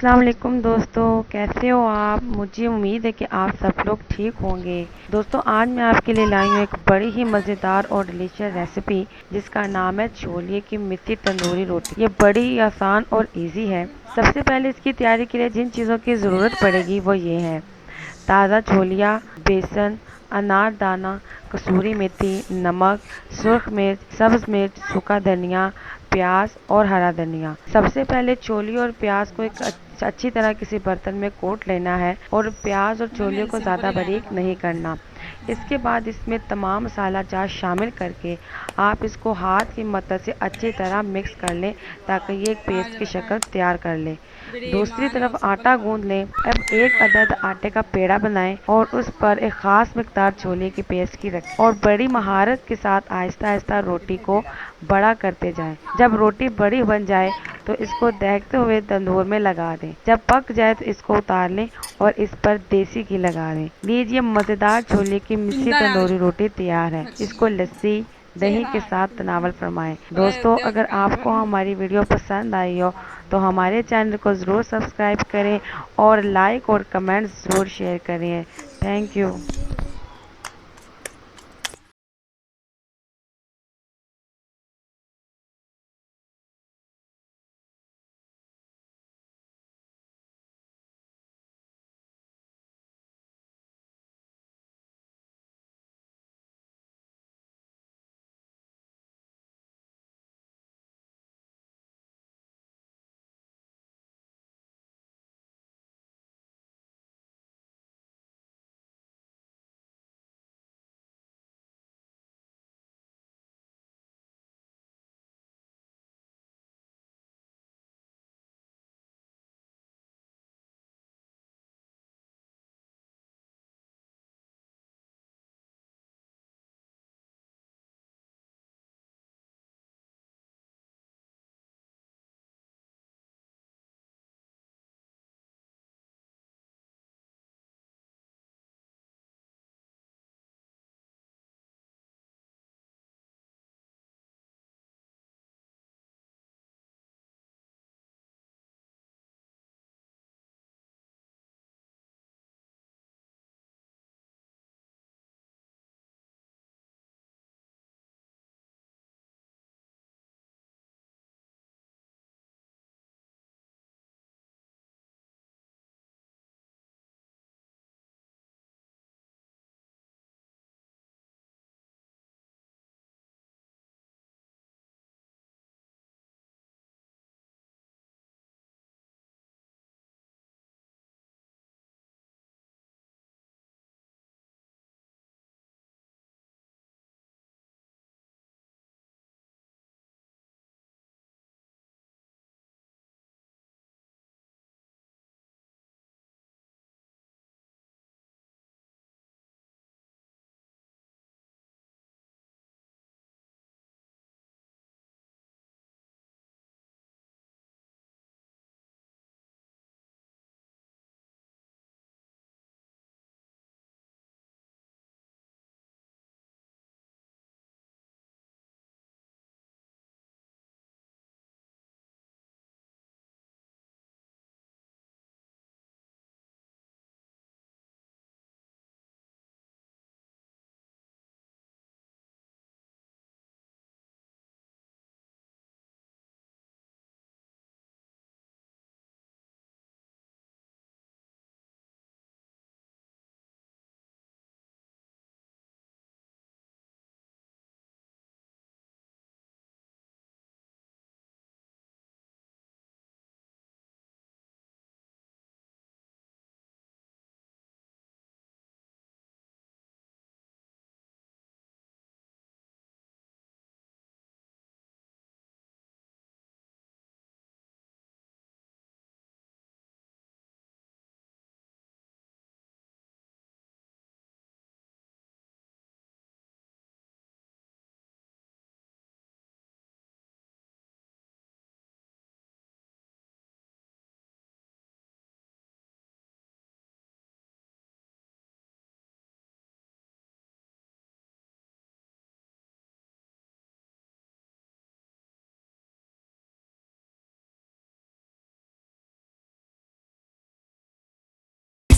अस्सलाम वालेकुम दोस्तों, कैसे हो आप। मुझे उम्मीद है कि आप सब लोग ठीक होंगे। दोस्तों, आज मैं आपके लिए लाई हूँ एक बड़ी ही मज़ेदार और डिलीशियस रेसिपी जिसका नाम है छोलिए की मिस्सी तंदूरी रोटी। ये बड़ी ही आसान और इजी है। सबसे पहले इसकी तैयारी के लिए जिन चीज़ों की ज़रूरत पड़ेगी वो ये है: ताज़ा छोलिया, बेसन, अनारदाना, कसूरी मेथी, नमक, सुर्ख मिर्च, सब्ज मिर्च, सूखा धनिया, प्याज और हरा धनिया। सबसे पहले छोली और प्याज को एक अच्छी तरह किसी बर्तन में कोट लेना है और प्याज और छोलियों को ज़्यादा बारीक नहीं करना। इसके बाद इसमें तमाम मसाला जार शामिल करके आप इसको हाथ की मदद से अच्छी तरह मिक्स कर लें ताकि ये एक पेस्ट की शक्ल तैयार कर ले। दूसरी तरफ आटा गूंद लें। अब एक अदद आटे का पेड़ा बनाएं और उस पर एक खास मिकदार छोले की पेस्ट की रखें और बड़ी महारत के साथ आहिस्ता आहिस्ता रोटी को बड़ा करते जाएं। जब रोटी बड़ी बन जाए तो इसको देखते हुए तंदूर में लगा दें। जब पक जाए तो इसको उतार लें और इस पर देसी घी लगा दें। लीजिए, मज़ेदार छोले की मिस्सी तंदूरी रोटी तैयार है। इसको लस्सी दही के साथ तनावल फरमाएं। दोस्तों, अगर आपको हमारी वीडियो पसंद आई हो तो हमारे चैनल को ज़रूर सब्सक्राइब करें और लाइक और कमेंट्स ज़रूर शेयर करें। Thank you.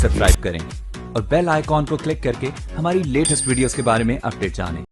सब्सक्राइब करें और बेल आइकॉन को क्लिक करके हमारी लेटेस्ट वीडियोस के बारे में अपडेट जानें।